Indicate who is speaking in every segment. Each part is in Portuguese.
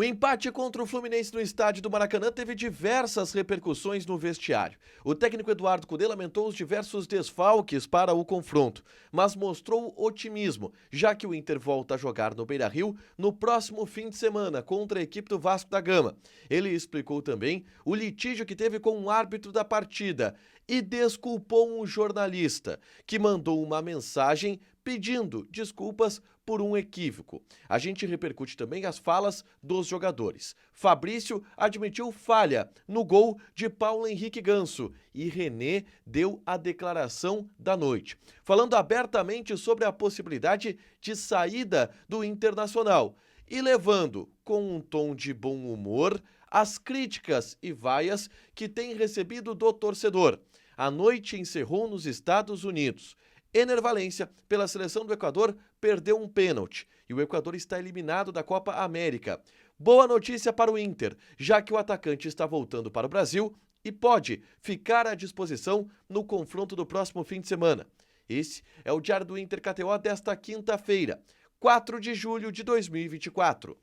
Speaker 1: O empate contra o Fluminense no estádio do Maracanã teve diversas repercussões no vestiário. O técnico Eduardo Cudê lamentou os diversos desfalques para o confronto, mas mostrou otimismo, já que o Inter volta a jogar no Beira-Rio no próximo fim de semana contra a equipe do Vasco da Gama. Ele explicou também o litígio que teve com o árbitro da partida e desculpou um jornalista que mandou uma mensagem pedindo desculpas por um equívoco. A gente repercute também as falas dos jogadores. Fabrício admitiu falha no gol de Paulo Henrique Ganso e René deu a declaração da noite, falando abertamente sobre a possibilidade de saída do Internacional e levando, com um tom de bom humor, as críticas e vaias que tem recebido do torcedor. A noite encerrou nos Estados Unidos. Ener Valencia, pela seleção do Equador, perdeu um pênalti e o Equador está eliminado da Copa América. Boa notícia para o Inter, já que o atacante está voltando para o Brasil e pode ficar à disposição no confronto do próximo fim de semana. Esse é o Diário do Inter KTO desta quinta-feira, 4 de julho de 2024.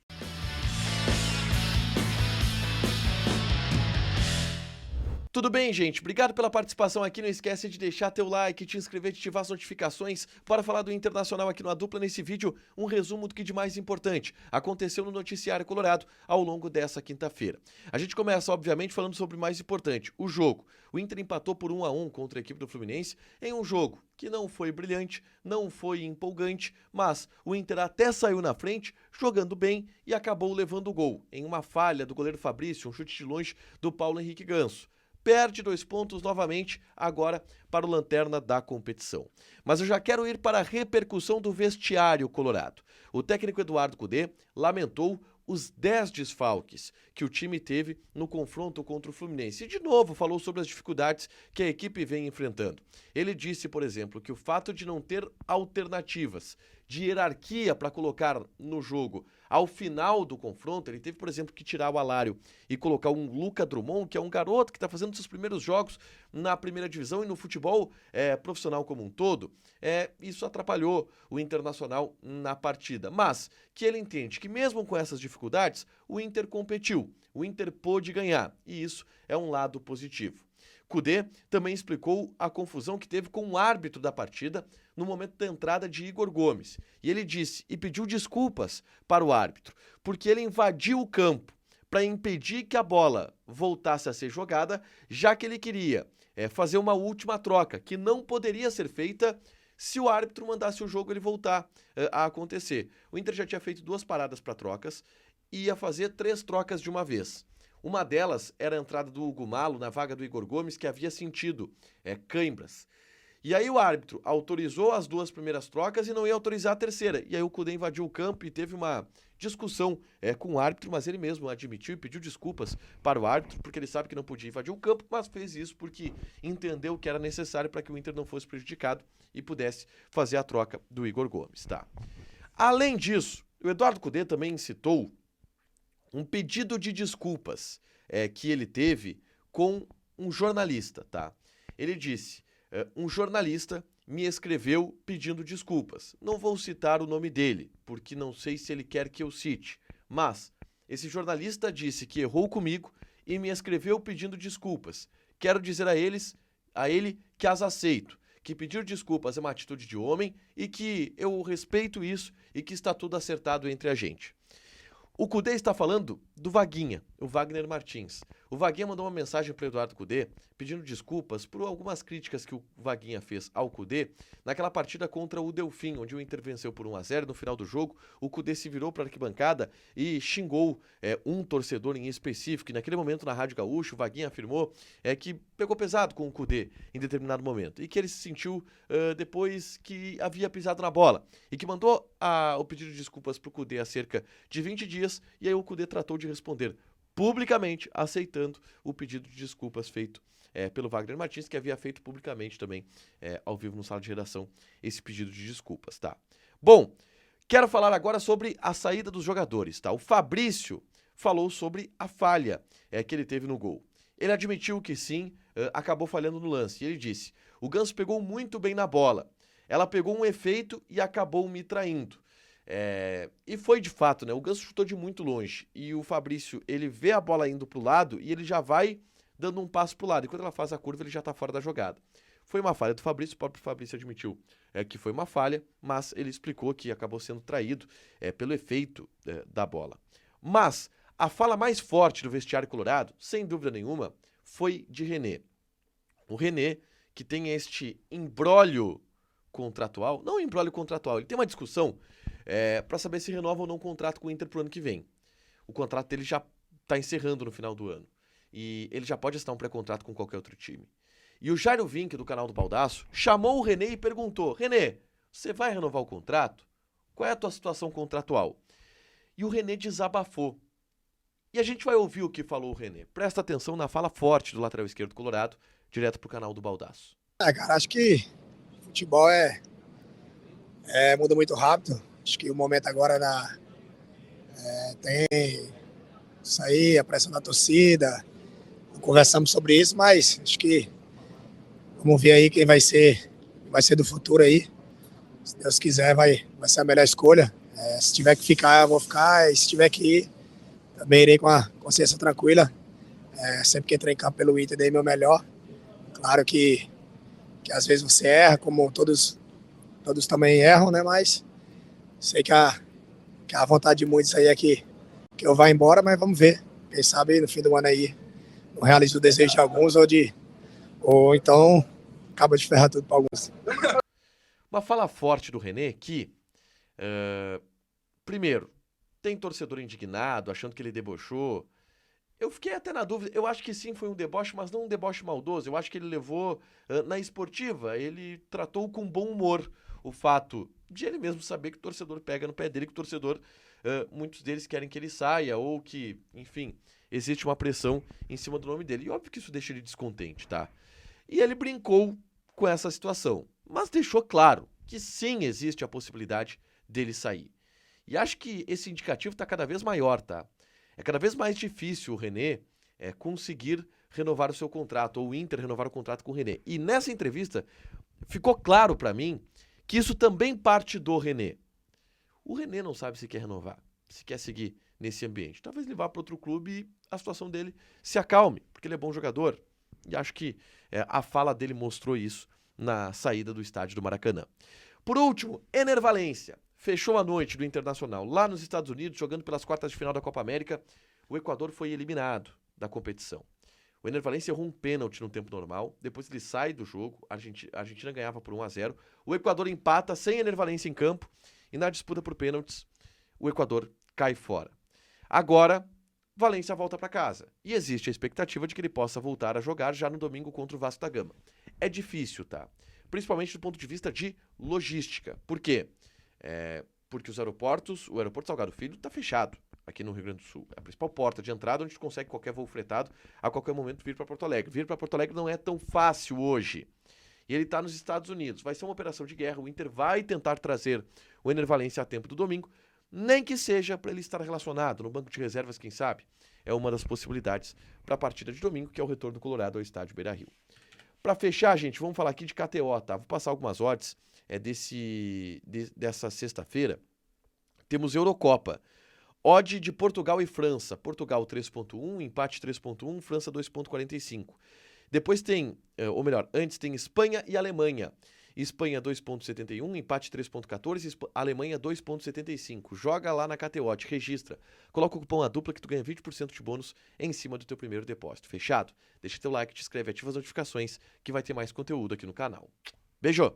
Speaker 1: Tudo bem, gente? Obrigado pela participação aqui. Não esquece de deixar teu like, te inscrever, de ativar as notificações. Bora falar do Internacional aqui no A Dupla. Nesse vídeo, um resumo do que de mais importante aconteceu no noticiário colorado ao longo dessa quinta-feira. A gente começa, obviamente, falando sobre o mais importante, o jogo. O Inter empatou por 1-1 contra a equipe do Fluminense em um jogo que não foi brilhante, não foi empolgante, mas o Inter até saiu na frente, jogando bem e acabou levando o gol em uma falha do goleiro Fabrício, um chute de longe do Paulo Henrique Ganso. Perde 2 pontos novamente, agora para o lanterna da competição. Mas eu já quero ir para a repercussão do vestiário colorado. O técnico Eduardo Cudê lamentou os 10 desfalques que o time teve no confronto contra o Fluminense. E de novo falou sobre as dificuldades que a equipe vem enfrentando. Ele disse, por exemplo, que o fato de não ter alternativas de hierarquia para colocar no jogo ao final do confronto, ele teve, por exemplo, que tirar o Alário e colocar um Luca Drummond, que é um garoto que está fazendo seus primeiros jogos na primeira divisão e no futebol profissional como um todo. Isso atrapalhou o Internacional na partida. Mas que ele entende que mesmo com essas dificuldades, o Inter competiu, o Inter pôde ganhar, e isso é um lado positivo. Cudê também explicou a confusão que teve com o árbitro da partida no momento da entrada de Igor Gomes. E ele disse e pediu desculpas para o árbitro, porque ele invadiu o campo para impedir que a bola voltasse a ser jogada, já que ele queria fazer uma última troca, que não poderia ser feita se o árbitro mandasse o jogo ele voltar a acontecer. O Inter já tinha feito 2 paradas para trocas e ia fazer 3 trocas de uma vez. Uma delas era a entrada do Hugo Malo na vaga do Igor Gomes, que havia sentido cãibras. E aí o árbitro autorizou as 2 primeiras trocas e não ia autorizar a terceira. E aí o Cudê invadiu o campo e teve uma discussão com o árbitro, mas ele mesmo admitiu e pediu desculpas para o árbitro, porque ele sabe que não podia invadir o campo, mas fez isso porque entendeu que era necessário para que o Inter não fosse prejudicado e pudesse fazer a troca do Igor Gomes, tá? Além disso, o Eduardo Cudê também citou um pedido de desculpas que ele teve com um jornalista, tá? Ele disse, um jornalista me escreveu pedindo desculpas. Não vou citar o nome dele, porque não sei se ele quer que eu cite, mas esse jornalista disse que errou comigo e me escreveu pedindo desculpas. Quero dizer a ele que as aceito, que pedir desculpas é uma atitude de homem e que eu respeito isso e que está tudo acertado entre a gente. O Cudê está falando do Vaguinha, o Wagner Martins. O Vaguinha mandou uma mensagem para o Eduardo Cudê pedindo desculpas por algumas críticas que o Vaguinha fez ao Cudê naquela partida contra o Delfim, onde o Inter venceu por 1-0. No final do jogo, o Cudê se virou para a arquibancada e xingou um torcedor em específico. E naquele momento, na Rádio Gaúcho, o Vaguinha afirmou que pegou pesado com o Cudê em determinado momento e que ele se sentiu depois que havia pisado na bola e que mandou o pedido de desculpas para o Cudê há cerca de 20 dias e aí o Cudê tratou de responder publicamente, aceitando o pedido de desculpas feito pelo Wagner Martins, que havia feito publicamente também, ao vivo no Sala de Redação, esse pedido de desculpas, tá? Bom, quero falar agora sobre a saída dos jogadores, tá? O Fabrício falou sobre a falha que ele teve no gol. Ele admitiu que sim, acabou falhando no lance, e ele disse, o Ganso pegou muito bem na bola, ela pegou um efeito e acabou me traindo. E foi de fato, né? O Ganso chutou de muito longe. E o Fabrício, ele vê a bola indo pro lado e ele já vai dando um passo pro lado. E quando ela faz a curva, ele já tá fora da jogada. Foi uma falha do Fabrício, o próprio Fabrício admitiu que foi uma falha, mas ele explicou que acabou sendo traído pelo efeito da bola. Mas a fala mais forte do vestiário colorado, sem dúvida nenhuma, foi de René. O René, que tem este imbróglio contratual, não imbróglio contratual, ele tem uma discussão para saber se renova ou não o contrato com o Inter pro ano que vem. O contrato dele já está encerrando no final do ano. E ele já pode assinar um pré-contrato com qualquer outro time. E o Jairo Vink, do canal do Baldaço, chamou o René e perguntou: René, você vai renovar o contrato? Qual é a tua situação contratual? E o René desabafou. E a gente vai ouvir o que falou o René. Presta atenção na fala forte do lateral esquerdo colorado, direto pro canal do Baldaço.
Speaker 2: Cara, acho que futebol muda muito rápido. Acho que o momento agora tem isso aí, a pressão da torcida. Conversamos sobre isso, mas acho que vamos ver aí quem vai ser do futuro aí. Se Deus quiser, vai ser a melhor escolha. Se tiver que ficar, eu vou ficar. E se tiver que ir, também irei com a consciência tranquila. Sempre que entrei em campo pelo Inter, dei meu melhor. Claro que às vezes você erra, como todos também erram, né? Mas sei que a vontade de muitos aí é que eu vá embora, mas vamos ver. Quem sabe no fim do ano aí não realizo o desejo de alguns ou então acaba de ferrar tudo para alguns.
Speaker 1: Uma fala forte do René que, primeiro, tem torcedor indignado, achando que ele debochou. Eu fiquei até na dúvida, eu acho que sim, foi um deboche, mas não um deboche maldoso. Eu acho que ele levou na esportiva, ele tratou com bom humor o fato de ele mesmo saber que o torcedor pega no pé dele, que o torcedor, muitos deles querem que ele saia, ou que, enfim, existe uma pressão em cima do nome dele. E óbvio que isso deixa ele descontente, tá? E ele brincou com essa situação, mas deixou claro que sim, existe a possibilidade dele sair. E acho que esse indicativo tá cada vez maior, tá? É cada vez mais difícil o René conseguir renovar o seu contrato, ou o Inter renovar o contrato com o René. E nessa entrevista, ficou claro para mim que isso também parte do René. O René não sabe se quer renovar, se quer seguir nesse ambiente. Talvez ele vá para outro clube e a situação dele se acalme, porque ele é bom jogador. E acho que a fala dele mostrou isso na saída do estádio do Maracanã. Por último, Ener Valencia. Fechou a noite do Internacional lá nos Estados Unidos, jogando pelas quartas de final da Copa América. O Equador foi eliminado da competição. O Ener Valencia errou um pênalti no tempo normal, depois ele sai do jogo, a Argentina ganhava por 1-0. O Equador empata sem Ener Valencia em campo e na disputa por pênaltis, o Equador cai fora. Agora, Valencia volta para casa e existe a expectativa de que ele possa voltar a jogar já no domingo contra o Vasco da Gama. É difícil, tá? Principalmente do ponto de vista de logística. Por quê? Porque o aeroporto Salgado Filho está fechado aqui no Rio Grande do Sul. É a principal porta de entrada onde a gente consegue qualquer voo fretado a qualquer momento vir para Porto Alegre. Vir para Porto Alegre não é tão fácil hoje. E ele está nos Estados Unidos. Vai ser uma operação de guerra. O Inter vai tentar trazer o Ener Valencia a tempo do domingo, nem que seja para ele estar relacionado no banco de reservas, quem sabe. É uma das possibilidades para a partida de domingo, que é o retorno do Colorado ao estádio Beira-Rio. Para fechar, gente, vamos falar aqui de KTO, tá? Vou passar algumas odds dessa sexta-feira. Temos Eurocopa. Odd de Portugal e França. Portugal 3.1, empate 3.1, França 2.45. Depois tem, ou melhor, antes tem Espanha e Alemanha. Espanha 2.71, empate 3.14, Alemanha 2.75. Joga lá na KTO, te registra. Coloca o cupom ADUPLA que tu ganha 20% de bônus em cima do teu primeiro depósito. Fechado? Deixa teu like, te inscreve, ativa as notificações que vai ter mais conteúdo aqui no canal. Beijo!